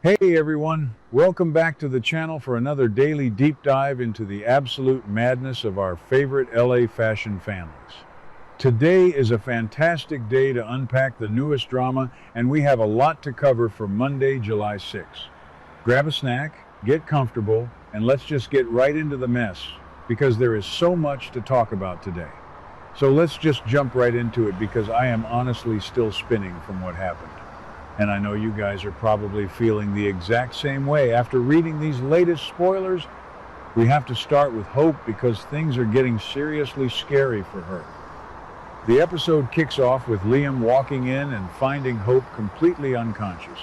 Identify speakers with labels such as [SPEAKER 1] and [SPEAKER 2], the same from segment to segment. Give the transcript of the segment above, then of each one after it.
[SPEAKER 1] Hey everyone, welcome back to the channel for another daily deep dive into the absolute madness of our favorite LA fashion families. Today is a fantastic day to unpack the newest drama, and we have a lot to cover for Monday, July 6th. Grab a snack, get comfortable, and let's just get right into the mess, because there is so much to talk about today. So let's just jump right into it because I am honestly still spinning from what happened. And I know you guys are probably feeling the exact same way. After reading these latest spoilers, we have to start with Hope because things are getting seriously scary for her. The episode kicks off with Liam walking in and finding Hope completely unconscious,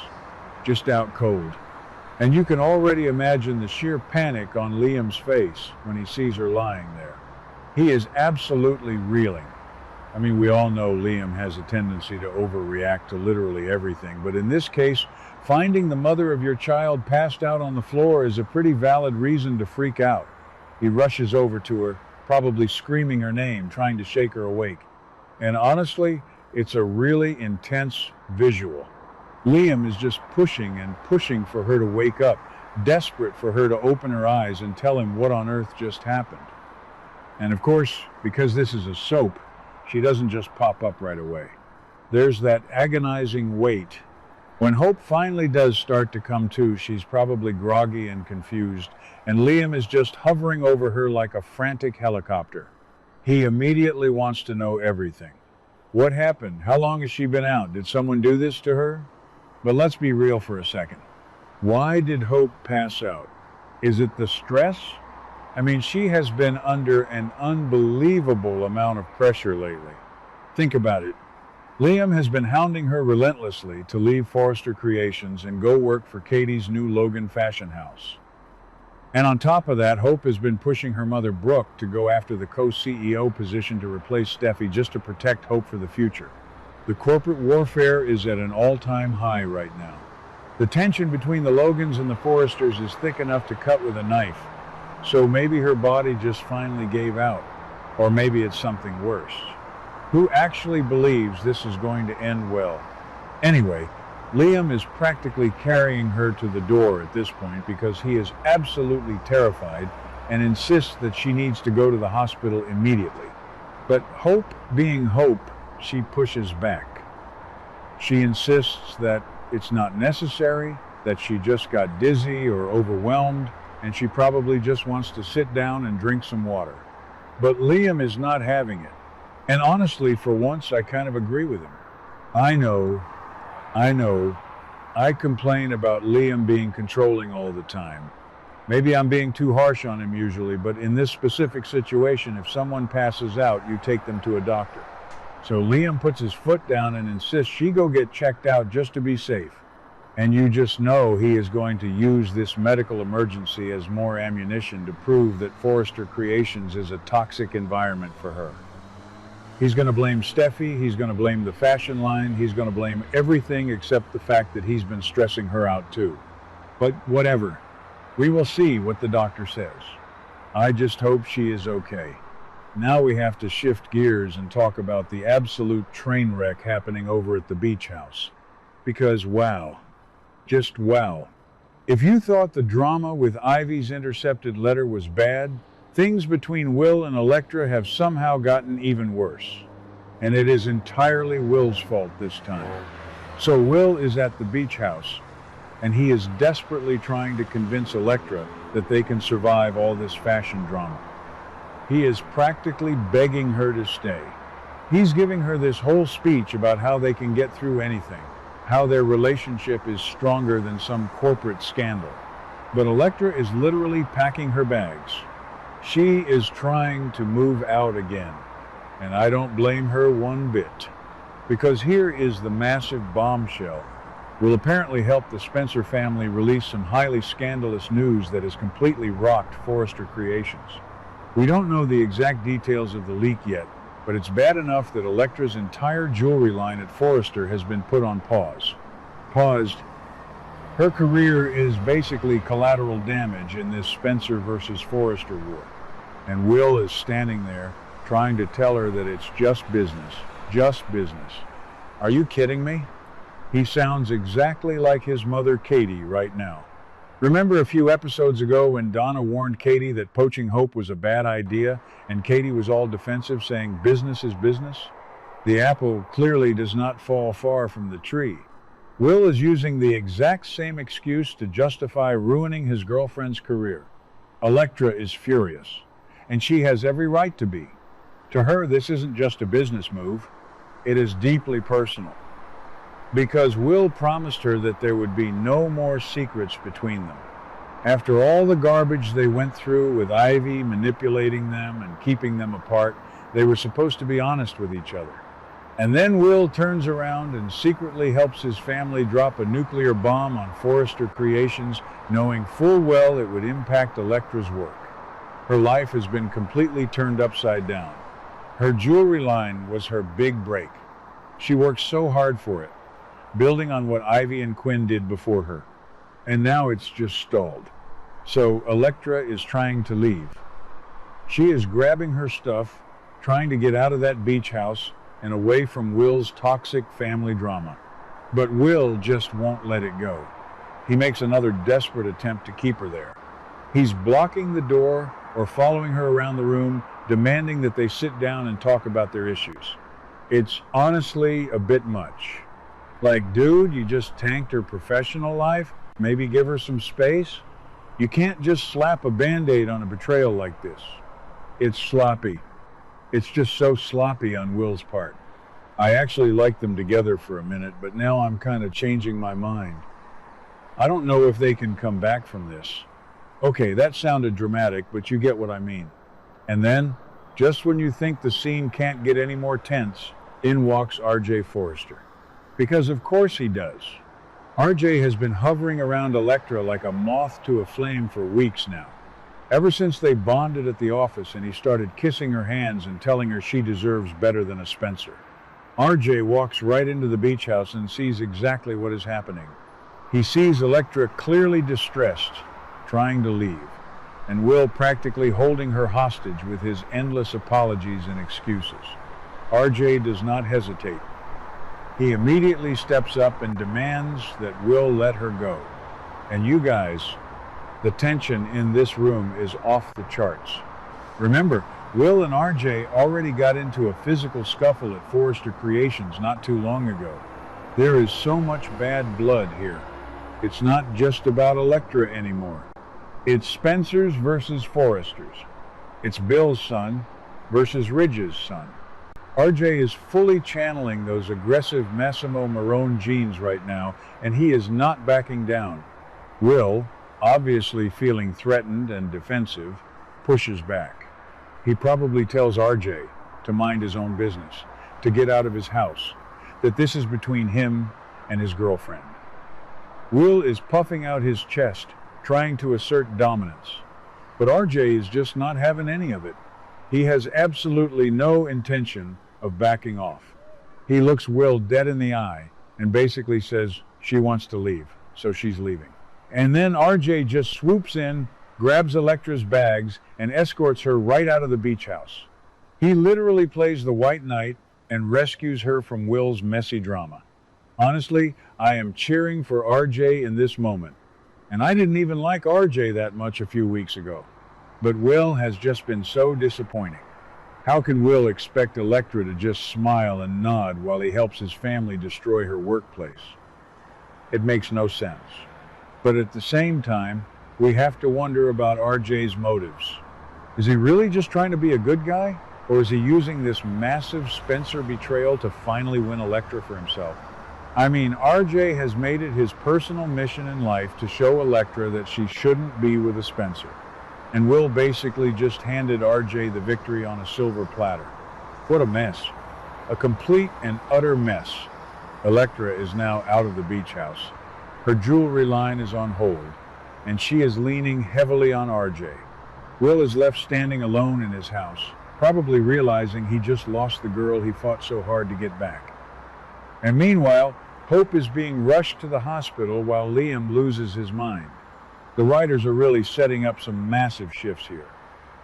[SPEAKER 1] just out cold. And you can already imagine the sheer panic on Liam's face when he sees her lying there. He is absolutely reeling. I mean, we all know Liam has a tendency to overreact to literally everything, but in this case, finding the mother of your child passed out on the floor is a pretty valid reason to freak out. He rushes over to her, probably screaming her name, trying to shake her awake. And honestly, it's a really intense visual. Liam is just pushing and pushing for her to wake up, desperate for her to open her eyes and tell him what on earth just happened. And of course, because this is a soap, she doesn't just pop up right away. There's that agonizing wait. When Hope finally does start to come to, she's probably groggy and confused, and Liam is just hovering over her like a frantic helicopter. He immediately wants to know everything. What happened? How long has she been out? Did someone do this to her? But let's be real for a second. Why did Hope pass out? Is it the stress? I mean, she has been under an unbelievable amount of pressure lately. Think about it. Liam has been hounding her relentlessly to leave Forrester Creations and go work for Katie's new Logan fashion house. And on top of that, Hope has been pushing her mother Brooke to go after the co-CEO position to replace Steffy just to protect Hope for the future. The corporate warfare is at an all-time high right now. The tension between the Logans and the Forresters is thick enough to cut with a knife. So maybe her body just finally gave out, or maybe it's something worse. Who actually believes this is going to end well? Anyway, Liam is practically carrying her to the door at this point because he is absolutely terrified and insists that she needs to go to the hospital immediately. But Hope being Hope, she pushes back. She insists that it's not necessary, that she just got dizzy or overwhelmed, and she probably just wants to sit down and drink some water. But Liam is not having it. And honestly, for once, I kind of agree with him. I know, I complain about Liam being controlling all the time. Maybe I'm being too harsh on him usually, but in this specific situation, if someone passes out, you take them to a doctor. So Liam puts his foot down and insists she go get checked out just to be safe. And you just know he is going to use this medical emergency as more ammunition to prove that Forrester Creations is a toxic environment for her. He's going to blame Steffy, he's going to blame the fashion line, he's going to blame everything except the fact that he's been stressing her out too. But whatever. We will see what the doctor says. I just hope she is okay. Now we have to shift gears and talk about the absolute train wreck happening over at the beach house. Because wow. Just wow. If you thought the drama with Ivy's intercepted letter was bad, things between Will and Elektra have somehow gotten even worse. And it is entirely Will's fault this time. So Will is at the beach house, and he is desperately trying to convince Elektra that they can survive all this fashion drama. He is practically begging her to stay. He's giving her this whole speech about how they can get through anything, how their relationship is stronger than some corporate scandal. But Elektra is literally packing her bags. She is trying to move out again, and I don't blame her one bit. Because here is the massive bombshell. Will apparently help the Spencer family release some highly scandalous news that has completely rocked Forrester Creations. We don't know the exact details of the leak yet, but it's bad enough that Elektra's entire jewelry line at Forrester has been put on pause. Paused. Her career is basically collateral damage in this Spencer versus Forrester war. And Will is standing there, trying to tell her that it's just business. Just business. Are you kidding me? He sounds exactly like his mother Katie right now. Remember a few episodes ago when Donna warned Katie that poaching Hope was a bad idea, and Katie was all defensive, saying business is business? The apple clearly does not fall far from the tree. Will is using the exact same excuse to justify ruining his girlfriend's career. Electra is furious, and she has every right to be. To her, this isn't just a business move, it is deeply personal. Because Will promised her that there would be no more secrets between them. After all the garbage they went through with Ivy manipulating them and keeping them apart, they were supposed to be honest with each other. And then Will turns around and secretly helps his family drop a nuclear bomb on Forrester Creations, knowing full well it would impact Electra's work. Her life has been completely turned upside down. Her jewelry line was her big break. She worked so hard for it, building on what Ivy and Quinn did before her. And now it's just stalled. So Electra is trying to leave. She is grabbing her stuff, trying to get out of that beach house and away from Will's toxic family drama. But Will just won't let it go. He makes another desperate attempt to keep her there. He's blocking the door or following her around the room, demanding that they sit down and talk about their issues. It's honestly a bit much. Like, dude, you just tanked her professional life? Maybe give her some space? You can't just slap a Band-Aid on a betrayal like this. It's sloppy. It's just so sloppy on Will's part. I actually liked them together for a minute, but now I'm kind of changing my mind. I don't know if they can come back from this. Okay, that sounded dramatic, but you get what I mean. And then, just when you think the scene can't get any more tense, in walks R.J. Forrester. Because of course he does. RJ has been hovering around Electra like a moth to a flame for weeks now. Ever since they bonded at the office and he started kissing her hands and telling her she deserves better than a Spencer. RJ walks right into the beach house and sees exactly what is happening. He sees Electra clearly distressed, trying to leave, and Will practically holding her hostage with his endless apologies and excuses. RJ does not hesitate. He immediately steps up and demands that Will let her go. And you guys, the tension in this room is off the charts. Remember, Will and RJ already got into a physical scuffle at Forrester Creations not too long ago. There is so much bad blood here. It's not just about Electra anymore. It's Spencer's versus Forrester's. It's Bill's son versus Ridge's son. RJ is fully channeling those aggressive Massimo Marone genes right now, and he is not backing down. Will, obviously feeling threatened and defensive, pushes back. He probably tells RJ to mind his own business, to get out of his house, that this is between him and his girlfriend. Will is puffing out his chest, trying to assert dominance. But RJ is just not having any of it. He has absolutely no intention of backing off. He looks Will dead in the eye and basically says she wants to leave, so she's leaving. And then RJ just swoops in, grabs Electra's bags, and escorts her right out of the beach house. He literally plays the white knight and rescues her from Will's messy drama. Honestly, I am cheering for RJ in this moment. And I didn't even like RJ that much a few weeks ago. But Will has just been so disappointing. How can Will expect Electra to just smile and nod while he helps his family destroy her workplace? It makes no sense. But at the same time, we have to wonder about RJ's motives. Is he really just trying to be a good guy? Or is he using this massive Spencer betrayal to finally win Electra for himself? I mean, RJ has made it his personal mission in life to show Electra that she shouldn't be with a Spencer. And Will basically just handed RJ the victory on a silver platter. What a mess. A complete and utter mess. Electra is now out of the beach house. Her jewelry line is on hold, and she is leaning heavily on RJ. Will is left standing alone in his house, probably realizing he just lost the girl he fought so hard to get back. And meanwhile, Hope is being rushed to the hospital while Liam loses his mind. The writers are really setting up some massive shifts here.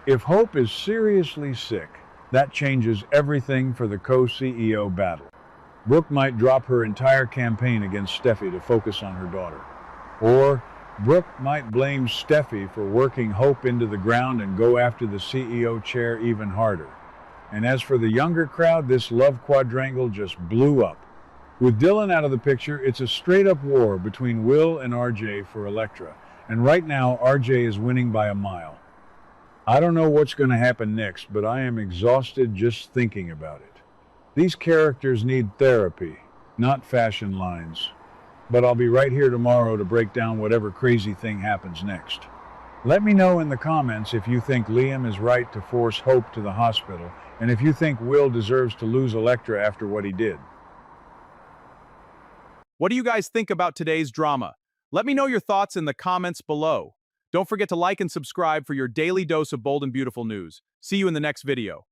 [SPEAKER 1] If Hope is seriously sick, that changes everything for the co-CEO battle. Brooke might drop her entire campaign against Steffy to focus on her daughter. Or Brooke might blame Steffy for working Hope into the ground and go after the CEO chair even harder. And as for the younger crowd, this love quadrangle just blew up. With Dylan out of the picture, it's a straight-up war between Will and RJ for Elektra. And right now, RJ is winning by a mile. I don't know what's going to happen next, but I am exhausted just thinking about it. These characters need therapy, not fashion lines. But I'll be right here tomorrow to break down whatever crazy thing happens next. Let me know in the comments if you think Liam is right to force Hope to the hospital, and if you think Will deserves to lose Elektra after what he did.
[SPEAKER 2] What do you guys think about today's drama? Let me know your thoughts in the comments below. Don't forget to like and subscribe for your daily dose of bold and beautiful news. See you in the next video.